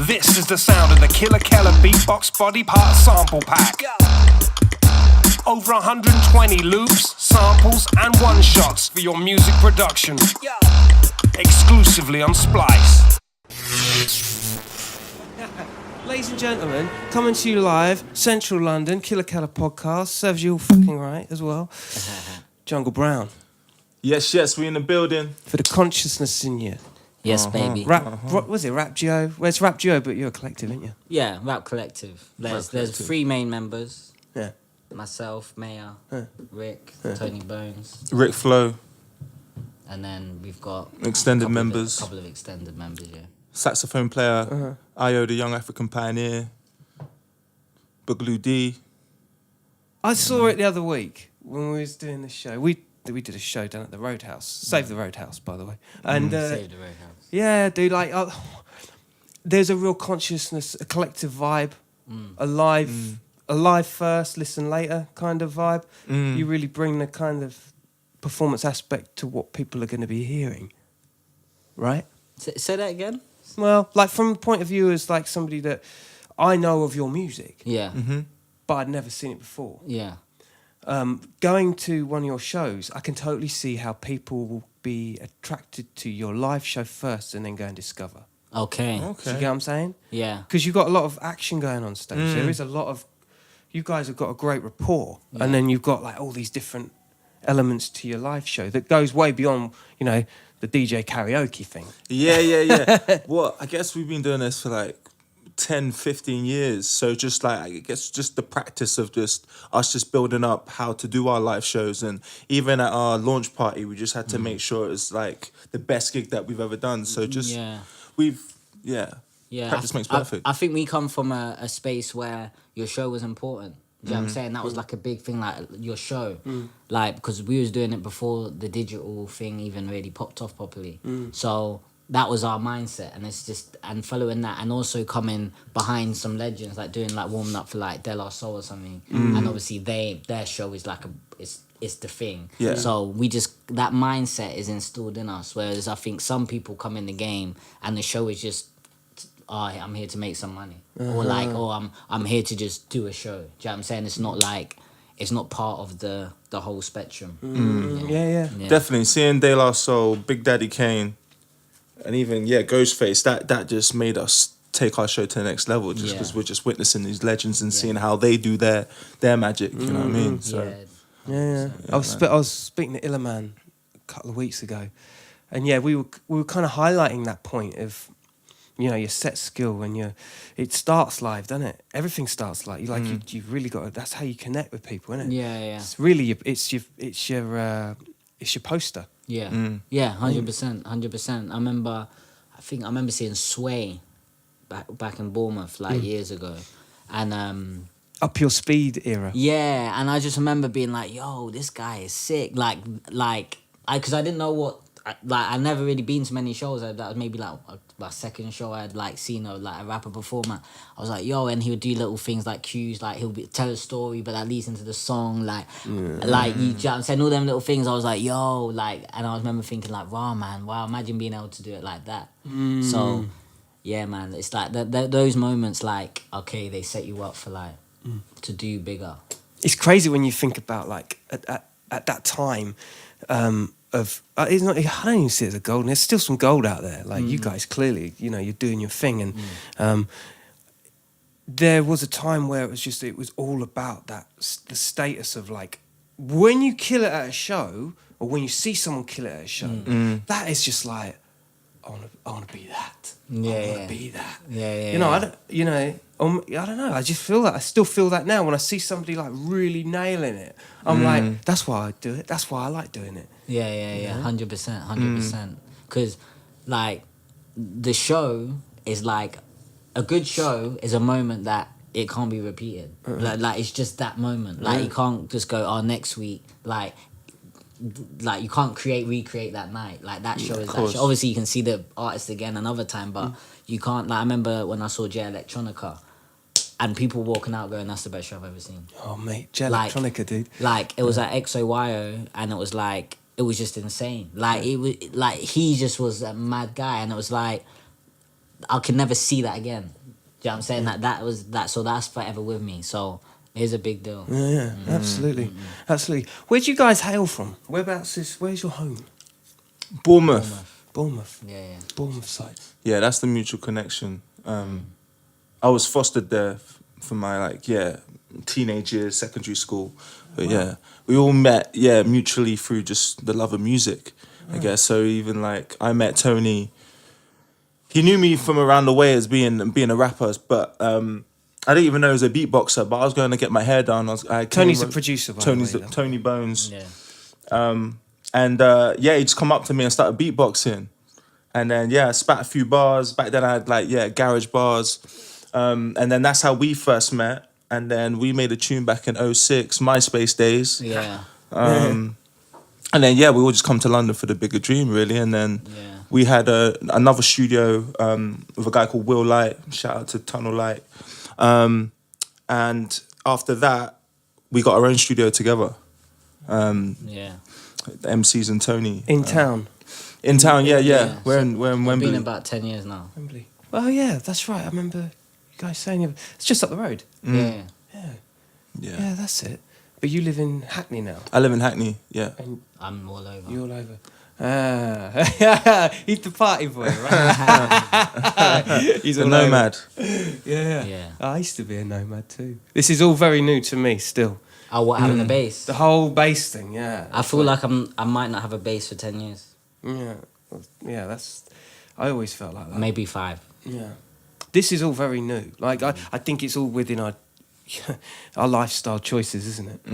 This is the sound of the Killa beatbox body part sample pack. Over 120 loops, samples, and one-shots for your music production. Exclusively on Splice. Ladies and gentlemen, coming to you live, Central London, Killa podcast, serves you all fucking right as well. Jungle Brown. Yes, we in the building. For the consciousness in you. Yes, baby. What was it, Rap Duo? Well, it's Rap Duo, but you're a collective, aren't you? Yeah, Rap Collective. There's three main members. Yeah. Myself, Maya, Rick, Tony Bones. Rick Flo. And then we've got Extended members. A couple of extended members, yeah. Saxophone player, Ayo, the young African pioneer, Boogaloo D. I saw it the other week when we was doing the show. We did a show down at the Roadhouse. Save the Roadhouse, by the way. And Save the Roadhouse. Yeah, dude, like, there's a real consciousness, a collective vibe, a live first, listen later kind of vibe. You really bring the kind of performance aspect to what people are going to be hearing, right? Say that again? Well, like from the point of view as like somebody that I know of your music, Yeah. but I'd never seen it before. Yeah. Going to one of your shows, I can totally see how people will be attracted to your live show first and then go and discover. Okay. Do you get what I'm saying? Yeah. Because you've got a lot of action going on stage. There is a lot of... You guys have got a great rapport. And then you've got like all these different elements to your live show that goes way beyond, you know, the DJ karaoke thing. Yeah. Well, I guess we've been doing this for like 10, 15 years. So just like, I guess just the practice of just us just building up how to do our live shows. And even at our launch party, we just had to make sure it's like the best gig that we've ever done. So just, practice makes perfect. I think we come from a space where your show was important. Do you know what I'm saying? That was like a big thing, like your show. Like, because we was doing it before the digital thing even really popped off properly. So that was our mindset, and it's just, and following that, and also coming behind some legends, like doing like warming up for like De La Soul or something. And obviously their show is like it's the thing. Yeah. So we just, that mindset is instilled in us. Whereas I think some people come in the game and the show is just, I'm here to make some money. Or like, I'm here to just do a show. Do you know what I'm saying? It's not like, it's not part of the whole spectrum. Yeah. Definitely. Seeing De La Soul, Big Daddy Kane, and even, Ghostface, that just made us take our show to the next level just because we're just witnessing these legends and seeing how they do their magic, you know what I mean? So, Yeah. I was speaking to Illaman a couple of weeks ago, and we were kind of highlighting that point of, you know, your set skill when it starts live, doesn't it? Everything starts live. You've really got to, that's how you connect with people, isn't it? Yeah. It's really it's your poster. Yeah. 100%. I remember seeing Sway back in Bournemouth like years ago, and Up Your Speed era. Yeah, and I just remember being like, "Yo, this guy is sick!" Because I didn't know what. I never really been to many shows. That was maybe like my second show I'd like seen a rapper performer. I was like, yo, and he would do little things like cues, like he'll tell a story, but that leads into the song, you know what I'm saying, all them little things. I was like, yo, like, and I remember thinking like, wow, imagine being able to do it like that. So, yeah, man, it's like those moments, like, okay, they set you up for like to do bigger. It's crazy when you think about like at that time. It's not, I don't even see it as a gold. There's still some gold out there. Like you guys, clearly, you know, you're doing your thing, and there was a time where it was all about the status of like when you kill it at a show, or when you see someone kill it at a show, that is just like I want to be that. I want to be that. Yeah. You know, I don't know. I just feel that. I still feel that now when I see somebody like really nailing it. I'm like, that's why I do it. That's why I like doing it. Yeah. 100%. Because, like, the show is like, a good show is a moment that it can't be repeated. Like it's just that moment. Like, you can't just go, next week, like you can't recreate that night. Like, that show is that show. Obviously, you can see the artist again another time, but you can't. Like, I remember when I saw J Electronica, and people walking out going, "That's the best show I've ever seen." Oh, mate, J Electronica, dude. Like, it was at XOYO, and it was like, it was just insane. Like, it was like he just was a mad guy, and it was like, I could never see that again. Do you know what I'm saying? That was that. So that's forever with me. So it's a big deal. Yeah, absolutely, absolutely. Where'd you guys hail from? Where's your home? Bournemouth. Bournemouth. Yeah. Bournemouth side. Yeah, that's the mutual connection. I was fostered there for my teenage years, secondary school. But yeah, we all met mutually through just the love of music, I guess. So even like I met Tony. He knew me from around the way as being a rapper, but I didn't even know he was a beatboxer. But I was going to get my hair done. Tony's a producer, by the way, though. Tony Bones. Yeah. He just come up to me and started beatboxing. And then, I spat a few bars. Back then I had garage bars. And then that's how we first met. And then we made a tune back in 2006, MySpace days. Yeah. And then, we all just come to London for the bigger dream, really. And then we had another studio with a guy called Will Light. Shout out to Tunnel Light. And after that, we got our own studio together. The MCs and Tony. In town. In town, yeah. Yeah. We're in Wembley. Been about 10 years now. Wembley. Well, yeah, that's right. I remember you guys saying it's just up the road. Yeah. Yeah, that's it. But you live in Hackney now. I live in Hackney, yeah. And I'm all over. you're all over. He's the party boy, right? He's A all nomad. over. Yeah. Yeah. I used to be a nomad too. This is all very new to me still. Oh, what, having a bass? The whole bass thing, yeah. I feel like I might not have a bass for 10 years. Yeah. Yeah, that's... I always felt like that. Maybe 5. Yeah. This is all very new. Like, I think it's all within our lifestyle choices, isn't it?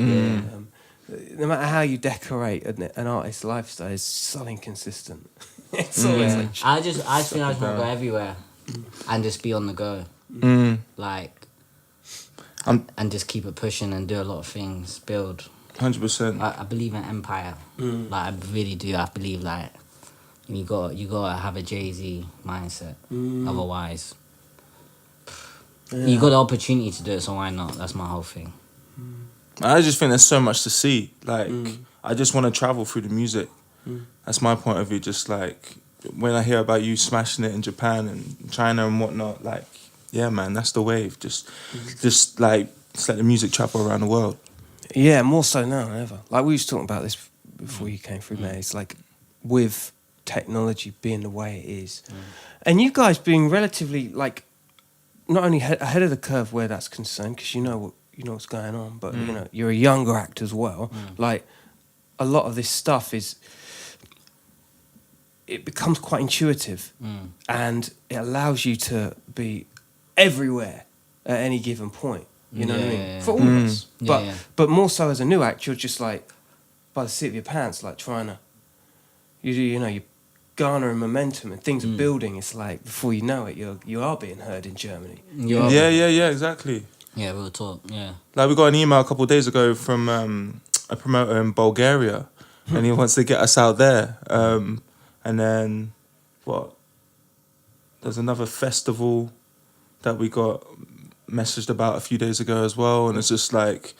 No matter how you decorate an artist's lifestyle, it's so inconsistent. It's always like... I just think I just want to go everywhere and just be on the go. Like, and just keep it pushing and do a lot of things, build. 100%. I believe in empire. Like, I really do. I believe, like, you gotta have a Jay-Z mindset. Otherwise, you got the opportunity to do it, so why not? That's my whole thing. I just think there's so much to see. Like, I just want to travel through the music. That's my point of view. Just like, when I hear about you smashing it in Japan and China and whatnot, like, yeah, man, that's the wave. Just let the music travel around the world. Yeah, more so now than ever. Like, we was talking about this before you came through, mate. It's like, with technology being the way it is, and you guys being relatively, like, not only ahead of the curve where that's concerned, because you know what's going on, but you know, you're a younger actor as well. Like, a lot of this stuff it becomes quite intuitive, and it allows you to be everywhere at any given point. You know what I mean? Yeah. For all of us. Yeah, But more so as a new actor, you're just like, by the seat of your pants, like trying to, you're garnering momentum and things are building. It's like, before you know it, you are being heard in Germany. Yeah, exactly. Yeah, real talk. Yeah. Like, we got an email a couple of days ago from a promoter in Bulgaria, and he wants to get us out there. And then, there's another festival that we got messaged about a few days ago as well, and it's just like,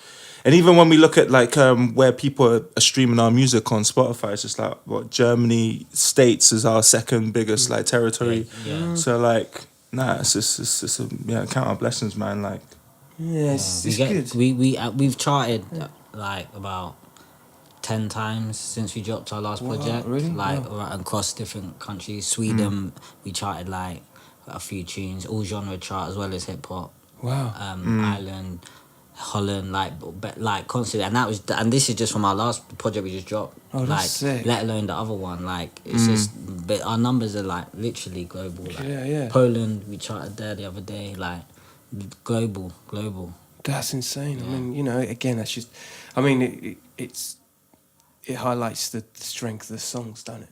and even when we look at like where people are streaming our music on Spotify, it's just like Germany, States is our second biggest like territory. So like, it's just count our blessings, man. Like, It's good. We've charted like about 10 times since we dropped our last project. Really? Like across different countries. Sweden, we charted like a few tunes, all genre chart as well as hip hop. Wow. Ireland, Holland, like constantly, and this is just from our last project we just dropped. Oh, that's like, sick. let alone the other one. Like, it's just, but our numbers are like literally global. Like, Yeah. Poland, we charted there the other day. Like, global. That's insane. I mean, you know, again, that's just, I mean, it highlights the strength of the songs, don't it?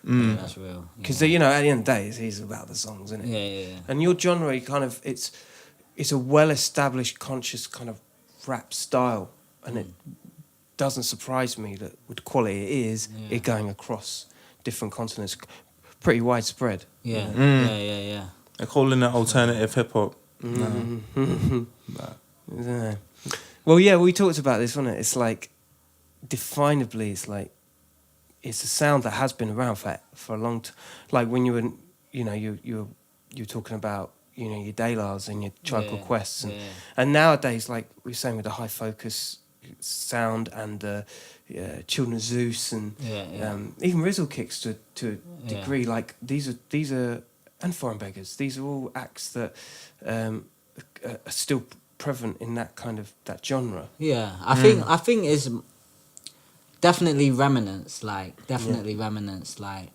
Yeah, that's real. Because you know, at the end of the day, it's about the songs, isn't it? Yeah. And your genre, kind of, it's a well-established, conscious kind of rap style, and it doesn't surprise me that with the quality it is, it going across different continents, pretty widespread. Yeah. they're calling it alternative hip hop. Yeah. Well, yeah, we talked about this, wasn't it? It's like, definably, it's a sound that has been around for a long time. Like when you were, you know, you're you're talking about, you know, your Daylars and your Tribe Called Yeah, Quests, yeah. and nowadays, like we were saying with the high focus sound and Children of Zeus and Yeah. even Rizzle Kicks to a Yeah. degree. Like these are and Foreign Beggars. These are all acts that are still prevalent in that kind of that genre. Yeah, I think it's definitely remnants. Like definitely remnants. Like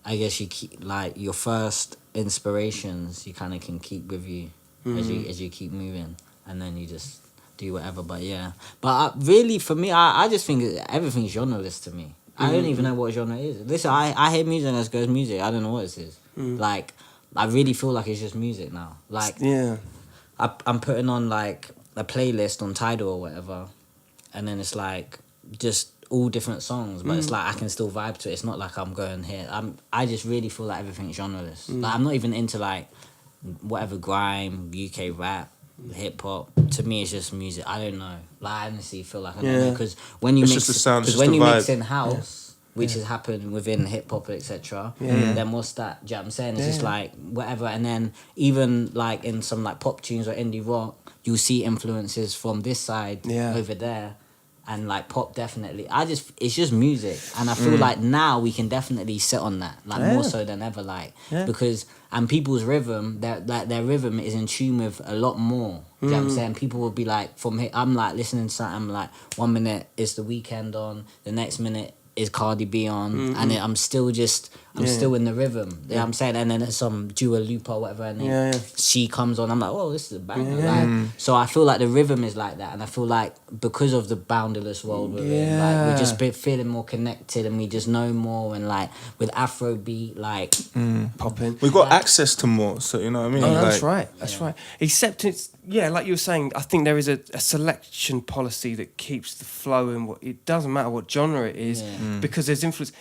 I guess you keep like your first inspirations. You kind of can keep with you as you keep moving, and then you just do whatever. But yeah, but really for me, I just think everything's genreless to me. I don't even know what genre it is. Listen, I hear music and it goes music. I don't know what it is. Like I really feel like it's just music now. Like I'm putting on like a playlist on Tidal or whatever, and then it's like just all different songs, but it's like I can still vibe to it. It's not like I'm going here. I just really feel like everything's genreless. Like I'm not even into like whatever grime, UK rap, hip hop. To me, it's just music. I don't know. Like I honestly feel like I don't know because when you It's mix, just the sound, it's because when just you the mix vibe. in house. Which has happened within hip hop, etc. Then what's that? Do you know what I'm saying? It's just like whatever. And then even like in some like pop tunes or indie rock, you'll see influences from this side over there. And like pop definitely. It's just music. And I feel like now we can definitely sit on that. Like more so than ever. Like because and people's rhythm, their rhythm is in tune with a lot more. Do you know what I'm saying? People will be like I'm like listening to something like 1 minute is The Weeknd on, the next minute is Cardi B on, and I'm still still in the rhythm. You know what I'm saying? And then it's some Dua Lipa or whatever, and then she comes on. I'm like, oh, this is a banger. Like, so I feel like the rhythm is like that, and I feel like because of the boundarless world we're in, like we're just feeling more connected, and we just know more, and like with Afrobeat, like popping. We've got access to more, so you know what I mean. Oh, like, that's right. That's right. Except it's like you were saying. I think there is a selection policy that keeps the flow in. What it doesn't matter what genre it is, because there's influence.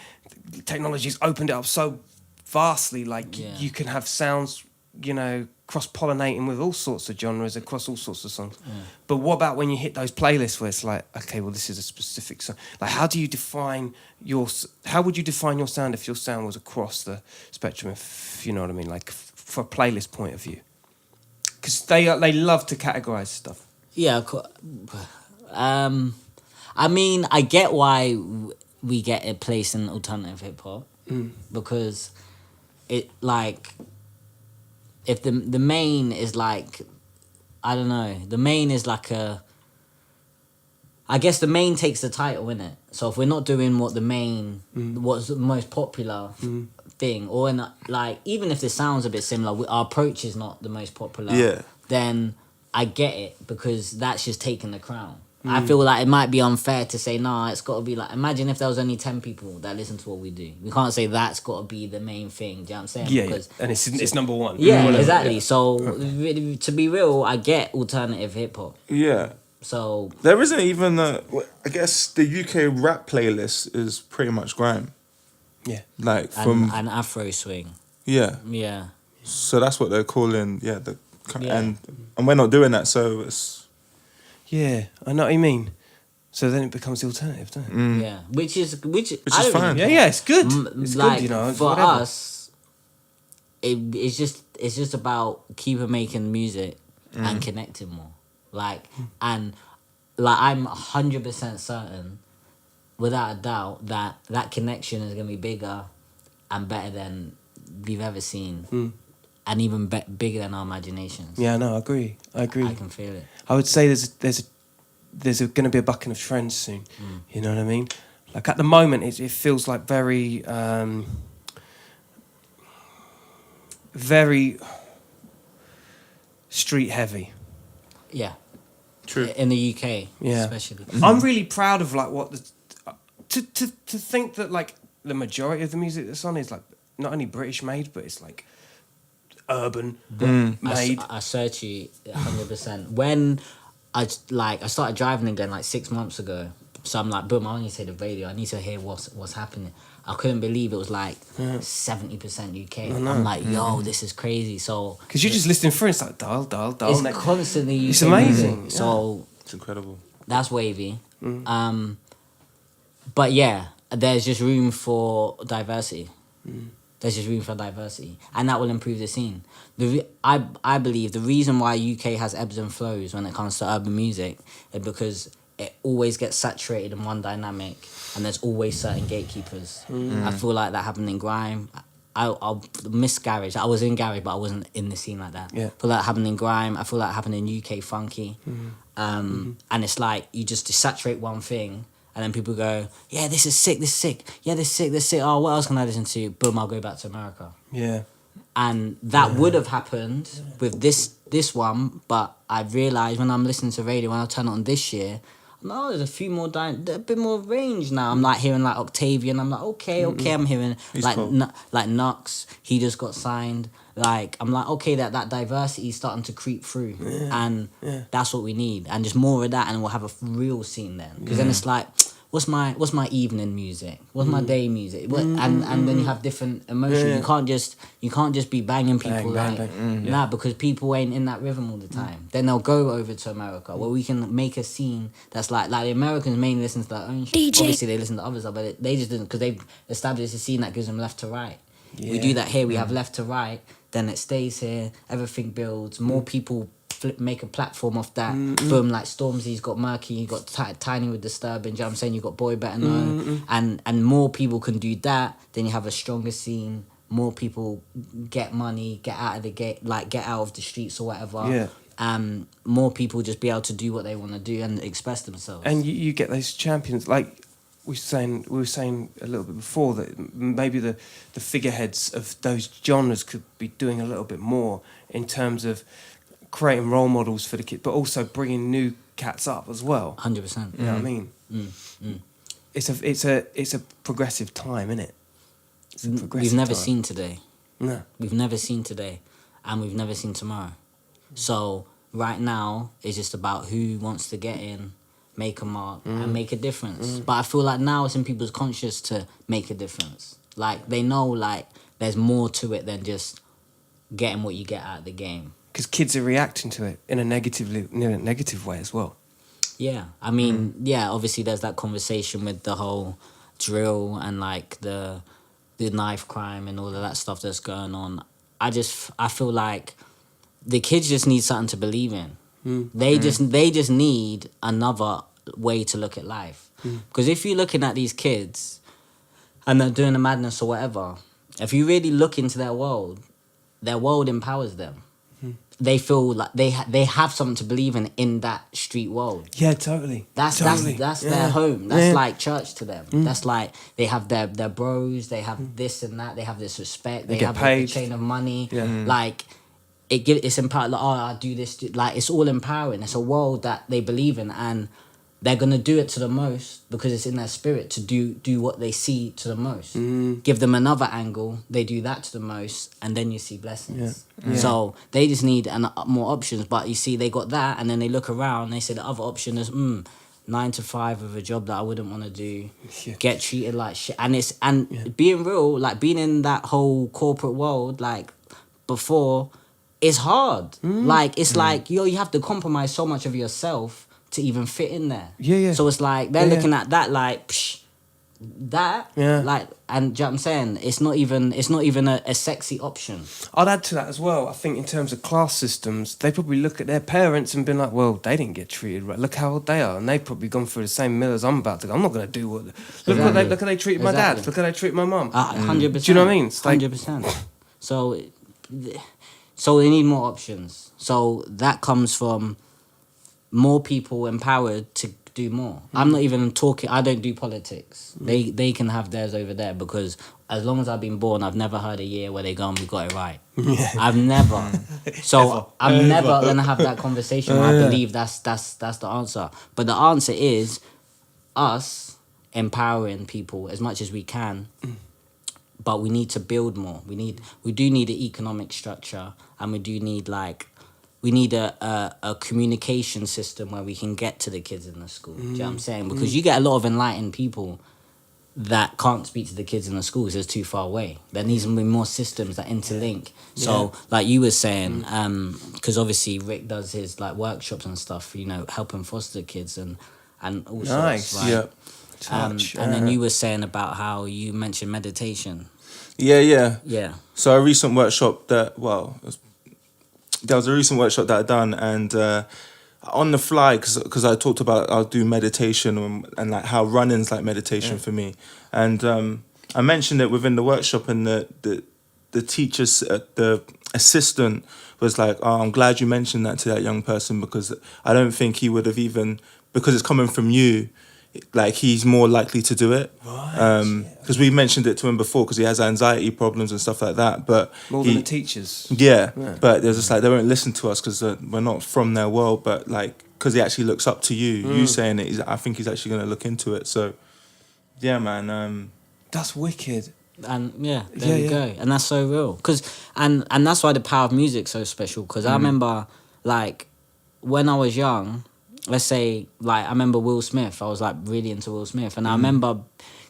Technology's opened it up so vastly. Like you can have sounds, you know, cross-pollinating with all sorts of genres across all sorts of songs. But what about when you hit those playlists where it's like, okay, well, this is a specific song. Like, how would you define your sound if your sound was across the spectrum? If you know what I mean, like for a playlist point of view. Because they love to categorize stuff. Yeah, I mean, I get why we get a place in alternative hip hop because it like if the main is like I don't know, the main is like I guess the main takes the title, innit? So if we're not doing what the main what's the most popular thing, or in like even if the sounds a bit similar, our approach is not the most popular. Then I get it because that's just taking the crown. I feel like it might be unfair to say nah. It's got to be like imagine if there was only 10 people that listen to what we do. We can't say that's got to be the main thing. Do you know what I'm saying? Yeah, because, and it's number one. Yeah, Whatever, exactly. yeah. So really, to be real, I get alternative hip hop. Yeah. So There isn't even I guess the UK rap playlist is pretty much grime. Yeah. Like from an Afro swing. Yeah. So that's what they're calling and we're not doing that, so it's Yeah, I know what you mean. So then it becomes the alternative, doesn't it? Yeah, which is I is don't fine. really Yeah, care. it's good. It's like, good, you know. For whatever. us, it's just about keeping making music and connecting more. Like and like I'm 100% certain, without a doubt, that connection is gonna be bigger and better than we've ever seen, and even bigger than our imaginations. Yeah, no, I agree. I can feel it. I would say there's going to be a bucking of trends soon. You know what I mean? Like at the moment, it feels like very, very street heavy. Yeah. True. In the UK, Yeah. especially. I'm really proud of like what to think that like the majority of the music that's on is like not only British made, but it's like urban made. I search you 100%. When I started driving again like 6 months ago, so I'm like, boom, I need to hear the radio. I need to hear what's happening. I couldn't believe it was like 70% UK. I'm like, yo, this is crazy. So Because you're just listening through, it's like dial. it's constantly UK It's amazing. music. So It's incredible. that's wavy. But yeah, there's just room for diversity. There's just room for diversity, and that will improve the scene. I believe the reason why UK has ebbs and flows when it comes to urban music is because it always gets saturated in one dynamic, and there's always certain gatekeepers. I feel like that happened in grime. I'll miss garage. I was in garage, but I wasn't in the scene like that. Yeah. I feel like it happened in grime. I feel like it happened in UK funky. And it's like you just saturate one thing, and then people go, yeah, this is sick, this is sick. Yeah, this is sick, this is sick. Oh, what else can I listen to? Boom, I'll go back to America. Yeah. And that would have happened with this one, but I realised when I'm listening to radio, when I turn it on this year, no, there's a few more a bit more range now. I'm like hearing like Octavian. I'm like, okay. I'm hearing He's like cool. like Nux. He just got signed. Like I'm like, okay, that diversity is starting to creep through, and that's what we need, and just more of that, and we'll have a real scene then. Because then it's like, what's my evening music? What's my day music? And then you have different emotions. You can't just be banging people nah, because people ain't in that rhythm all the time. Then they'll go over to America where we can make a scene that's like the Americans mainly listen to their own shit. DJ. Obviously they listen to others, but they just didn't, because they've established a scene that gives them left to right. We do that here. We have left to right. Then it stays here. Everything builds. More people make a platform off that. Boom, like Stormzy's got Murky, you got Tiny with Disturbing, do you know what I'm saying? You got Boy Better Know. And more people can do that, then you have a stronger scene. More people get money, get out of the gate, like get out of the streets or whatever. Yeah. More people just be able to do what they want to do and express themselves. And you get those champions, like we were saying a little bit before, that maybe the figureheads of those genres could be doing a little bit more in terms of creating role models for the kids, but also bringing new cats up as well. 100%. You know what I mean? It's a progressive time, isn't it? We've never seen today. No. We've never seen today, and we've never seen tomorrow. So right now, it's just about who wants to get in, make a mark, and make a difference. But I feel like now it's in people's conscious to make a difference. Like, they know, like, there's more to it than just getting what you get out of the game. Because kids are reacting to it in a negative way as well. Yeah, I mean, obviously there's that conversation with the whole drill and like the knife crime and all of that stuff that's going on. I feel like the kids just need something to believe in. They just need another way to look at life. Because if you're looking at these kids and they're doing the madness or whatever, if you really look into their world empowers them. They feel like they have something to believe in that street world. Yeah, totally. That's their home. That's like church to them. That's like they have their bros. They have this and that. They have this respect. They get have paid. a chain of money. Like it's empowered. Like, oh, I do this. Like it's all empowering. It's a world that they believe in, and they're gonna do it to the most because it's in their spirit to do what they see to the most. Give them another angle, they do that to the most, and then you see blessings. So they just need more options. But you see, they got that, and then they look around. And they say the other option is 9 to 5 of a job that I wouldn't want to do. Get treated like shit, and being real, like being in that whole corporate world, like before, is hard. Like it's like you have to compromise so much of yourself to even fit in there. So it's like they're looking at that like that. Like, and do you know what I'm saying? It's not even a sexy option. I'd add to that as well. I think in terms of class systems, they probably look at their parents and been like, well, they didn't get treated right. Look how old they are, and they've probably gone through the same mill as I'm about to go. I'm not going to do what. Look how they treated my dad. Look how they treated my mum. 100%. Do you know what I mean? It's like, 100%. So they need more options. So that comes from more people empowered to do more. I'm not even talking, I don't do politics. They can have theirs over there, because as long as I've been born, I've never heard a year where they go, we got it right. I've never. So I'm never going to have that conversation where I believe that's the answer. But the answer is us empowering people as much as we can. But we need to build more. We do need an economic structure, and we do need a communication system where we can get to the kids in the school. Do you know what I'm saying? Because you get a lot of enlightened people that can't speak to the kids in the schools. It's too far away. There needs to be more systems that interlink. So, like you were saying, because obviously Rick does his like workshops and stuff, helping foster kids and all sorts. Right? Touch, and then you were saying about how you mentioned meditation. Yeah. Yeah. So a recent workshop there was a recent workshop that I done, and on the fly, because I talked about I'll do meditation and like how running's like meditation for me, and I mentioned it within the workshop, and the teachers, the assistant was like, "Oh, I'm glad you mentioned that to that young person, because I don't think he would have even, because it's coming from you, like he's more likely to do it." Because we mentioned it to him before, because he has anxiety problems and stuff like that. But More than the teachers. yeah, but they're just like, they won't listen to us because we're not from their world. But like, because he actually looks up to you, you saying it, I think he's actually going to look into it. So yeah, man. That's wicked. And there you go, and that's so real, because and that's why the power of music's so special, because I remember, like, when I was young, let's say, like, I remember Will Smith, I was like really into Will Smith, and I remember,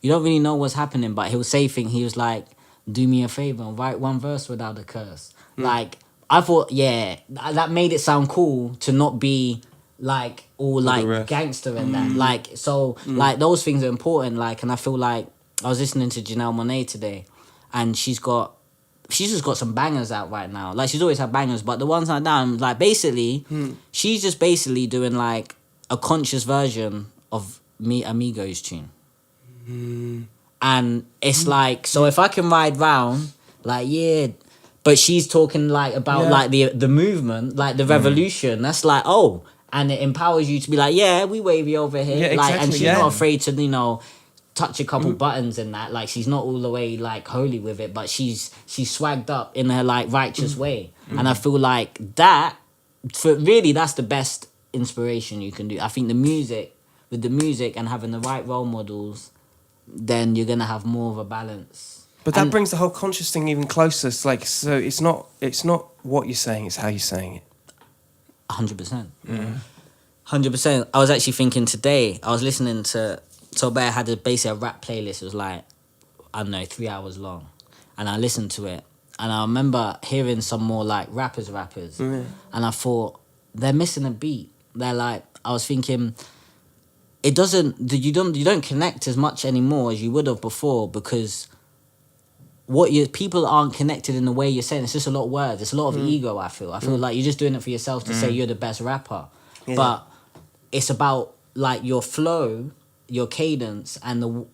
you don't really know what's happening, but he'll say things, he was like, do me a favor and write one verse without a curse. Like, I thought, that made it sound cool to not be like all like gangster and that, like, so like those things are important, like, and I feel like I was listening to Janelle Monáe today, and she's just got some bangers out right now. Like, she's always had bangers, but the ones like that, like, basically, she's just basically doing like a conscious version of Me Amigos tune. And it's like, so if I can ride round, like, but she's talking like about like the movement, like the revolution. That's like, oh, and it empowers you to be like, we wavy over here, like, and she's not afraid to, touch a couple buttons and that. Like, she's not all the way like holy with it, but she's swagged up in her like righteous way. And I feel like that's the best inspiration you can do. I think with the music and having the right role models, then you're gonna have more of a balance. But that brings the whole conscious thing even closer. It's like, so it's not what you're saying, it's how you're saying it. 100%. 100%. I was actually thinking today, I was listening to Bear had basically a rap playlist. It was like, I don't know, 3 hours long. And I listened to it. And I remember hearing some more like rappers. And I thought, they're missing a beat. They're like, I was thinking, you don't connect as much anymore as you would have before, because people aren't connected in the way you're saying. It's just a lot of words. It's a lot of ego, I feel. I feel like you're just doing it for yourself to say you're the best rapper. Yeah. But it's about like your flow, your cadence, and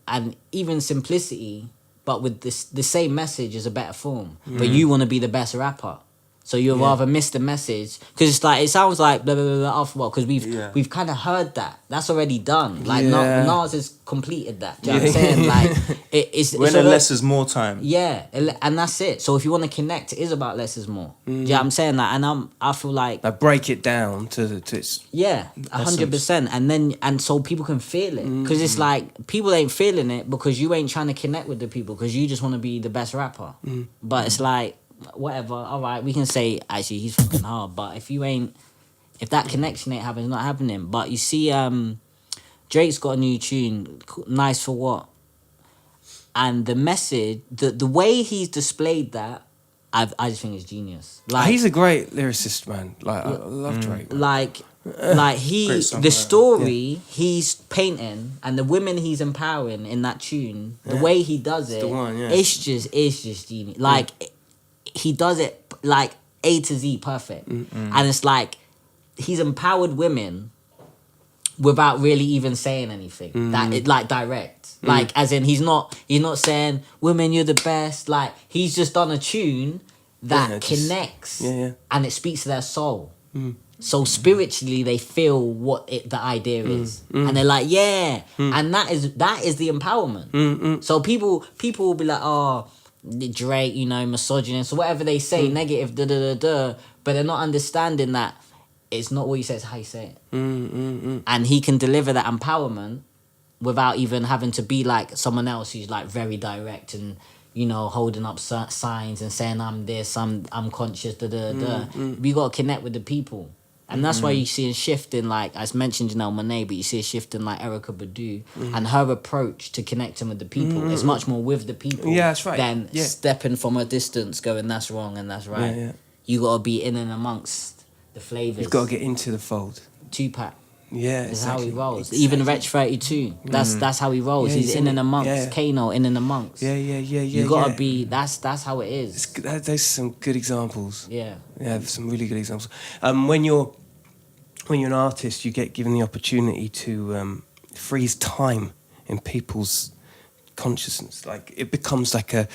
even simplicity, but with the same message is a better form. But you want to be the best rapper, so you'd rather miss the message, because it's like, it sounds like blah blah blah, blah after what, because we've kind of heard that's already done. Like Nas has completed that. Do you know what I'm saying? Like, it's less is more time. Yeah, and that's it. So if you want to connect, it is about less is more. Do you know what I'm saying? That, and I feel like break it down to its 100%, and so people can feel it, because it's like, people ain't feeling it because you ain't trying to connect with the people, because you just want to be the best rapper. But it's like, whatever, all right, we can say actually he's fucking hard, but if that connection ain't happening, it's not happening. But you see, Drake's got a new tune, Nice for What, and the message, the way he's displayed that, I just think is genius. Like, he's a great lyricist, man. Like, I love Drake. Like the story he's painting and the women he's empowering in that tune, the way he does it, it's just genius. Like, he does it like A to Z perfect. And it's like, he's empowered women without really even saying anything. That it, like, direct. Like, as in, he's not saying, women, you're the best. Like, he's just done a tune that connects and it speaks to their soul. So spiritually, they feel what the idea is, and they're like, and that is the empowerment. So people will be like, oh, Drake, misogynist or whatever they say, negative, but they're not understanding that it's not what you say, it's how you say it. And he can deliver that empowerment without even having to be like someone else who's like very direct and holding up signs and saying I'm this, I'm conscious, We gotta connect with the people. And that's why you see a shift in, like, I mentioned Janelle Monáe, but you see a shift in, like, Erykah Badu and her approach to connecting with the people. It's much more with the people that's right. than stepping from a distance going, that's wrong and that's right. You got to be in and amongst the flavours. You've got to get into the fold. Tupac. Yeah, This is how he exactly, rolls. exactly. Even Wretch 32. That's how he rolls. Yeah, he's he's in in and it. amongst. Yeah. Kano, in and amongst. Yeah. You gotta be. That's how it is. Those are some good examples. Yeah. Yeah, some really good examples. When you're an artist, you get given the opportunity to freeze time in people's consciousness. Like it becomes like a,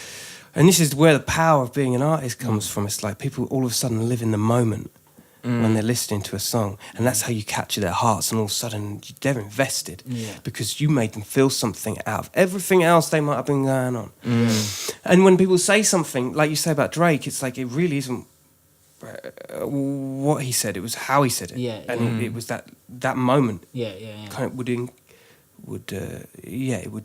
and this is where the power of being an artist comes from. It's like people all of a sudden live in the moment when they're listening to a song, and that's how you capture their hearts. And all of a sudden they're invested because you made them feel something out of everything else they might have been going on. And when people say something like you say about Drake, it's like it really isn't what he said, it was how he said it. And it was that moment kind of it would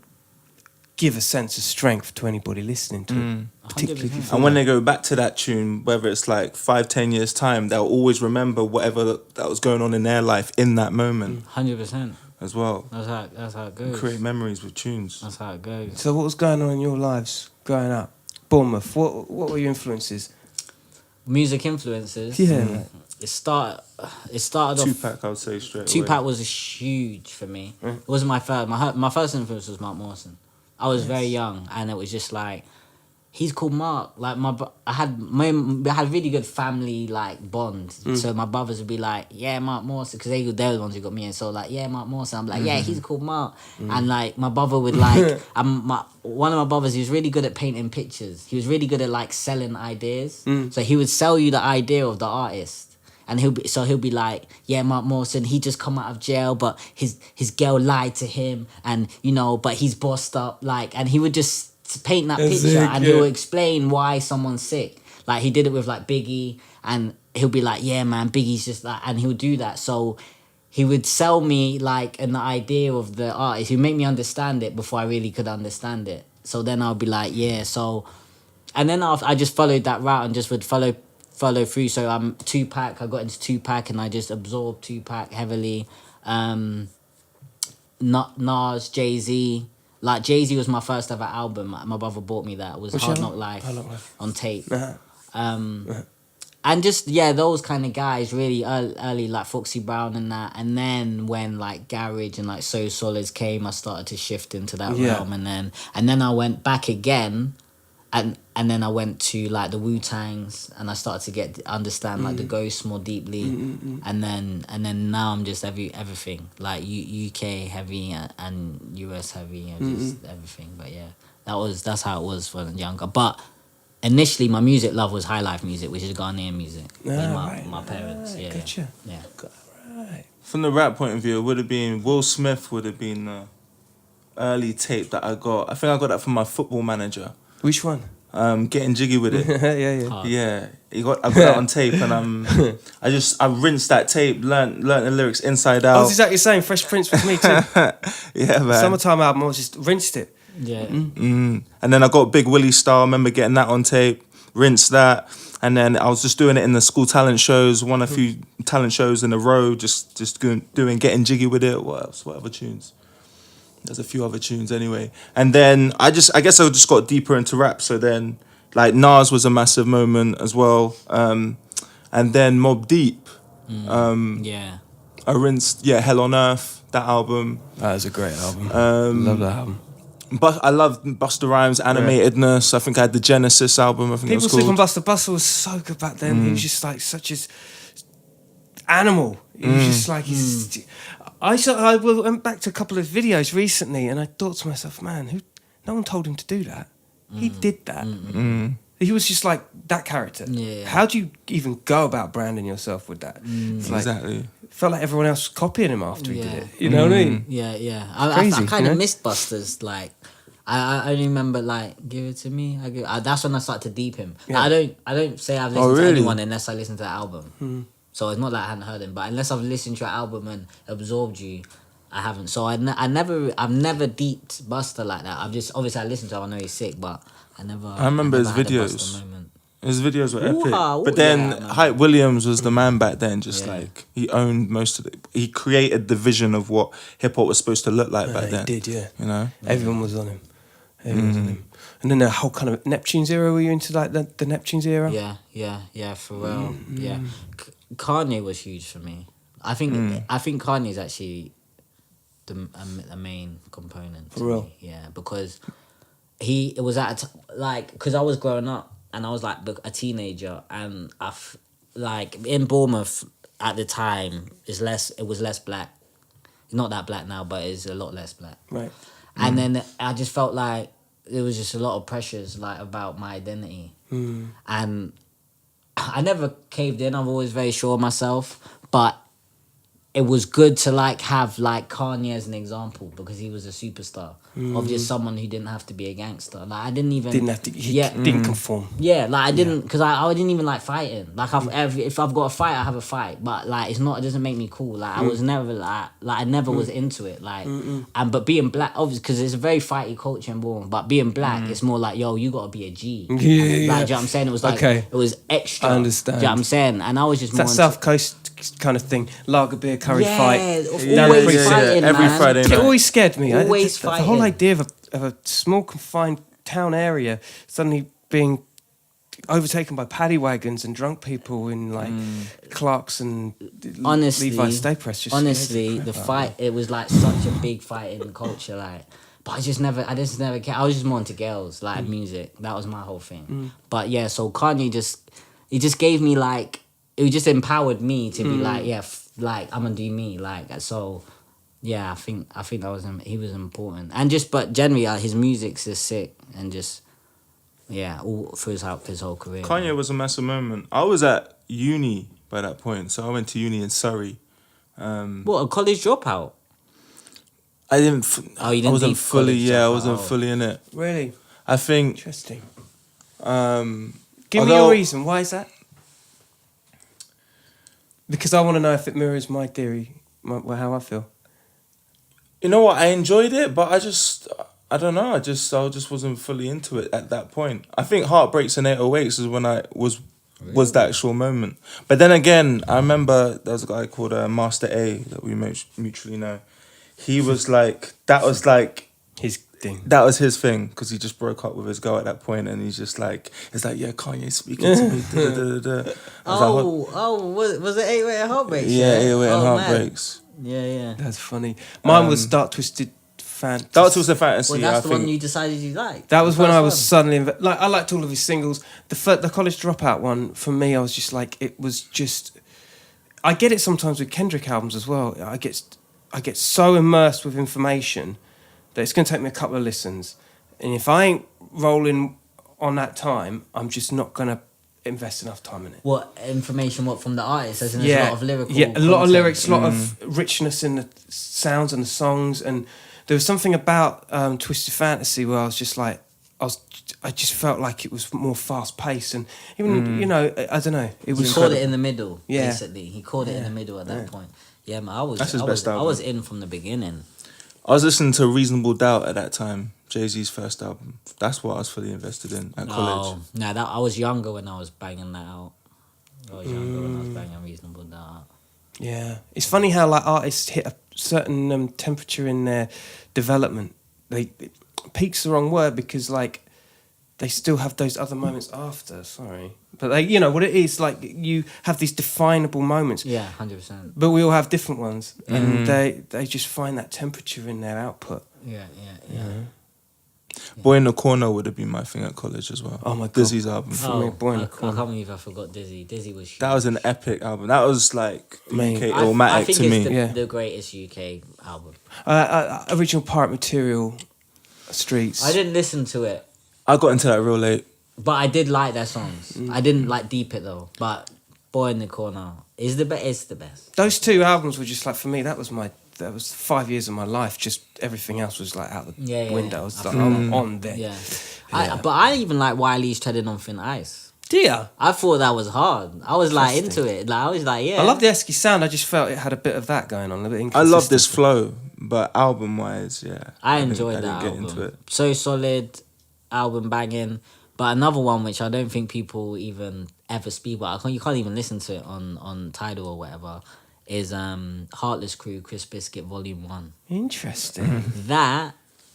give a sense of strength to anybody listening to it, particularly if you feel And when that. they go back to that tune, whether it's like 5-10 years time, they'll always remember whatever that was going on in their life in that moment 100%. as well. That's how it goes. Create memories with tunes. That's how it goes. So what was going on in your lives growing up? Bournemouth, what were your influences? Music influences. Yeah. It started off. Tupac, I would say straight away. Tupac was huge for me. It wasn't my first. My first influence was Mark Morrison. I was very young, and it was just like, he's called Mark. Like I had a really good family like bond. So my brothers would be like, yeah, Mark Morrison, because they're the ones who got me in. So like, yeah, Mark Morrison. I'm like, yeah, he's called Mark. And like my brother would like, one of my brothers, he was really good at painting pictures. He was really good at like selling ideas. So he would sell you the idea of the artist. And he'll be like, yeah, Mark Morrison, he just come out of jail, but his girl lied to him, and but he's bossed up, like, and he would just paint that picture, and he would explain why someone's sick. Like he did it with like Biggie, and he'll be like, yeah, man, Biggie's just like, and he'll do that. So he would sell me like an idea of the artist. He'd make me understand it before I really could understand it. So then I'll be like, yeah, so, and then I just followed that route and just would follow through. So I'm Tupac. I got into Tupac and I just absorbed Tupac heavily. Nas, Jay-Z. Like Jay-Z was my first ever album. My brother bought me that. It was Hard Knock Life on tape. And just those kind of guys really early, like Foxy Brown and that. And then when like Garage and like So Solids came, I started to shift into that realm. And then I went back again. And then I went to like the Wu-Tangs, and I started to understand like the Ghosts more deeply, and then now I'm just everything like UK heavy and US heavy, just everything. But yeah, that's how it was when I was younger. But initially, my music love was high life music, which is Ghanaian music. My parents, Gotcha. yeah. Right. From the rap point of view, it would have been Will Smith would have been the early tape that I got. I think I got that from my football manager. Which one? Getting Jiggy with it. yeah. Yeah, I got that on tape, and I rinsed that tape, learnt the lyrics inside out. I was exactly the same. Fresh Prince was me too. Yeah, man. Summertime album, I was just rinsed it. Yeah. And then I got Big Willie Style. I remember getting that on tape, rinsed that, and then I was just doing it in the school talent shows. Won a few talent shows in a row, just doing Getting Jiggy with it. What else? What other tunes? There's a few other tunes anyway. And then I guess I just got deeper into rap. So then like Nas was a massive moment as well. And then Mobb Deep. Yeah. I rinsed Hell on Earth, that album. That was a great album. Love that album. But I loved Busta Rhymes' Animatedness. I think I had the Genesis album. I think People it was sleep on called. Busta was so good back then. He was just like such a animal. He was just like I went back to a couple of videos recently, and I thought to myself, man, no one told him to do that. He did that. He was just like that character. Yeah. How do you even go about branding yourself with that? It's like, Exactly. felt like everyone else was copying him after he did it. You know what I mean? Yeah. Crazy, I kind you of know? missed Buster's. Like, I only remember like Give It to Me. That's when I started to deep him. Yeah. Like, I don't say I've listened to really? anyone unless I listen to the album. So it's not like I hadn't heard him, but unless I've listened to your album and absorbed you, I haven't. So I've never deeped Buster like that. I've just obviously I listened to him. I know he's sick, but I never. I remember his never had a videos. Busta moment. His videos were epic. Ooh-ha, But then yeah, I remember. Hype Williams was the man back then. Just Yeah. like he owned most of it. He created the vision of what hip hop was supposed to look like back He then. did, yeah. You know. Everyone was on him. Everyone was on him. And then the whole kind of Neptune's era. Were you into like the Neptune's era? Yeah, Pharrell. Yeah, Kanye was huge for me. I think Kanye is actually the main component. For real? Me. Yeah, because it was at because I was growing up and I was like a teenager, and like in Bournemouth at the time it was less black. It's not that black now, but it's a lot less black. Right. And then I just felt like there was just a lot of pressures like about my identity, and I never caved in. I'm always very sure of myself, but it was good to like have like Kanye as an example because he was a superstar of just someone who didn't have to be a gangster. Like I didn't didn't conform. Yeah, like I didn't because I didn't even like fighting. Like if I've got a fight, I have a fight. But like it doesn't make me cool. Like I was never like I never was into it. Like but being black, obviously, because it's a very fighty culture in Bournemouth. But being black, it's more like you gotta be a G. Yeah, Like, do you know yeah. what I'm saying? It was like Okay. it was extra. I understand. Do you know what I'm saying? And I was just It's more that into- South Coast kind of thing. Lager beer, curry fight. Yeah, always fighting, Every man. Friday It night. always scared me. Always The whole fighting. idea of a small confined town area suddenly being overtaken by paddy wagons and drunk people in like Clarks and Honestly, Levi Stay Press. Just honestly, the fight, it was like such a big fight in culture, like. But I just never cared. I was just more into girls, like music. That was my whole thing. But yeah, so Kanye he just gave me like, it just empowered me to be like, yeah, like I'm gonna do me, like so. Yeah, I think that was him. He was important, and but generally, his music's just sick, and just all through his whole career. Kanye was a massive moment. I was at uni by that point, so I went to uni in Surrey. What, a college dropout? I didn't. Oh, you didn't I wasn't deep fully. college Yeah, I dropout. wasn't Oh. fully in it. Really I think. interesting. Um, Give me although- your reason. Why is that? Because I want to know if it mirrors my theory, how I feel. You know what? I enjoyed it, but I don't know. I just wasn't fully into it at that point. I think Heartbreaks and 808s is when I was the actual moment. But then again, I remember there was a guy called Master A that we mutually know. He was like, that was like His thing. that was his thing because he just broke up with his girl at that point, and he's just like, it's like, yeah, Kanye's speaking to me. Da, da, da, da. I was like, Was it 8-Way and Heartbreaks? yeah, 808 and man. Heartbreaks. Yeah. That's funny. Mine was Dark Twisted Fantasy. That was a fantasy. Well, that's I the think. one you decided you liked. That was The when first I was one. suddenly like I liked all of his singles. The College Dropout one for me, I was just like it was just. I get it sometimes with Kendrick albums as well. I get so immersed with information that it's going to take me a couple of listens, and if I ain't rolling on that time, I'm just not going to invest enough time in it. What information? What from the artist? As in there's a lot of lyrical. Yeah, a lot of content. lyrics, a lot of richness in the sounds and the songs, and there was something about Twisted Fantasy where I was just like, I just felt like it was more fast paced, and even I don't know, it He was caught it in the middle. Yeah. Basically, he caught it in the middle at that point. Yeah, man, That's his best I album. was in from the beginning. I was listening to Reasonable Doubt at that time, Jay-Z's first album. That's what I was fully invested in at college. Oh, no, I was younger when I was banging that out. I was younger when I was banging Reasonable Doubt. Yeah, it's funny how like artists hit a certain temperature in their development. Peak's the wrong word because like they still have those other moments after. Sorry, but what it is like you have these definable moments. Yeah, 100%. But we all have different ones, and they just find that temperature in their output. Yeah. Boy in the Corner would have been my thing at college as well. Oh my God. Dizzy's album. me, Boy in the I Corner. can't believe I forgot Dizzy. Dizzy was huge. That was an epic album. That was like Mate. UK I Illmatic think to it's me. Yeah. the greatest UK album. Original Pirate Material, Streets. I didn't listen to it, I got into that real late. but I did like their songs. I didn't like deep it though. But Boy in the Corner is the best. It's the best. Those two albums were just like for me. That was 5 years of my life. Just everything else was like out the window. I was like, I'm on there. Yeah. Yeah. But I even like Wiley's Treading on Thin Ice. Dear. I thought that was hard. I was like into it. Like I was like, yeah. I love the Esky sound. I just felt it had a bit of that going on. A bit I love this inconsistency. flow, but album wise, yeah. I didn't- enjoyed didn't that get album. into it. So solid, album banging. But another one which I don't think people even ever speak about. You can't even listen to it on Tidal or whatever. Is Heartless Crew Chris Biscuit Volume 1. Interesting. That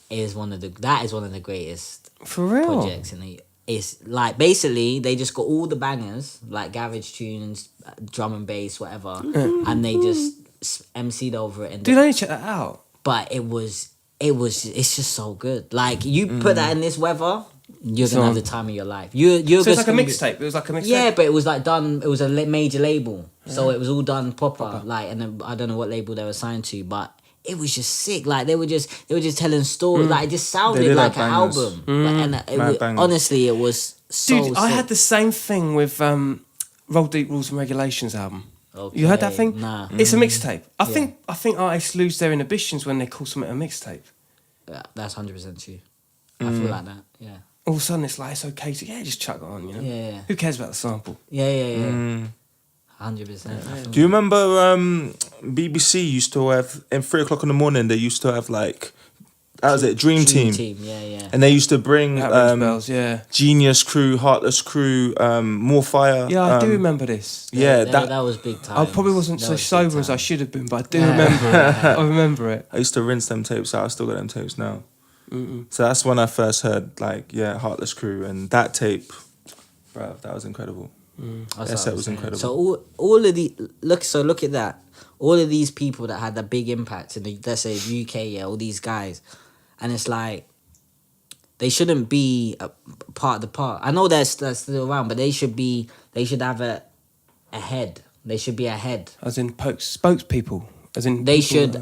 is one of the greatest For real. projects it's like basically they just got all the bangers like garage tunes, drum and bass, whatever, and they just MC'd over it. And Dude, I need to check that out. but it's just so good. Like you put that in this weather, you're gonna have the time of your life. You're So it's just like a gonna be- mixtape. It was like a mixtape. Yeah, but it was like done. It was a major label, so it was all done proper. Like, and then, I don't know what label they were signed to, but it was just sick. Like they were just telling stories. Like it just They sounded did like have an bangers. album. And Mad bangers. honestly, it was so. Dude, I sick. had the same thing with Roll Deep Rules and Regulations album. Okay, You heard that thing? Nah. It's a mixtape. I think artists lose their inhibitions when they call something a mixtape. Yeah, that's 100% true. I feel like that. Yeah. All of a sudden, it's like it's okay to just chuck it on. You know. Yeah. Who cares about the sample? Yeah. 100%. Do you remember BBC used to have in 3 o'clock in the morning? They used to have like that was it, Dream Team, Yeah. and they used to bring That rings bells. Yeah. Genius Crew, Heartless Crew, More Fire. Yeah, I do remember this. Yeah, that was big time. I probably wasn't That so was big sober as time. I should have been, but I do remember it. I remember it. I used to rinse them tapes out. I still got them tapes now. So that's when I first heard Heartless Crew, and that tape, bro, that was incredible. That's That what set I'm was saying. incredible. So all of the look at that. All of these people that had that big impact in the, let's say, UK, all these guys, and it's like they shouldn't be a part of the part. I know that's still around, but they should have a head. They should be a head. As in spokespeople. As in They people-